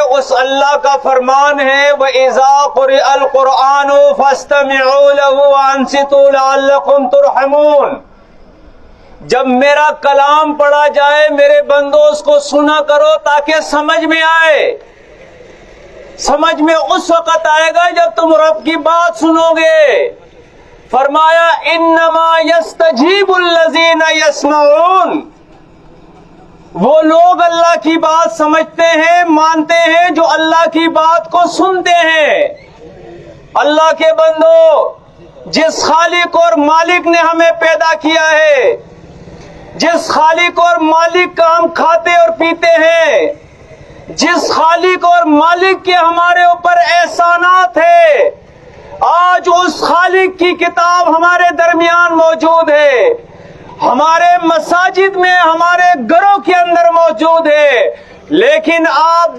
اس اللہ کا فرمان ہے وَإِذَا قُرِئَ الْقُرْآنُ فَاسْتَمِعُوا لَهُ وَأَنصِتُوا لَعَلَّكُمْ تُرْحَمُونَ۔ جب میرا کلام پڑھا جائے میرے بندو اس کو سنا کرو تاکہ سمجھ میں آئے۔ سمجھ میں اس وقت آئے گا جب تم رب کی بات سنو گے۔ فرمایا انما یستجیب الذین یسمعون، وہ لوگ اللہ کی بات سمجھتے ہیں مانتے ہیں جو اللہ کی بات کو سنتے ہیں۔ اللہ کے بندو، جس خالق اور مالک نے ہمیں پیدا کیا ہے، جس خالق اور مالک کا ہم کھاتے اور پیتے ہیں، جس خالق اور مالک کے ہمارے اوپر احسانات ہیں، آج اس خالق کی کتاب ہمارے درمیان موجود ہے، ہمارے مساجد میں ہمارے گھروں کے اندر موجود ہے، لیکن آپ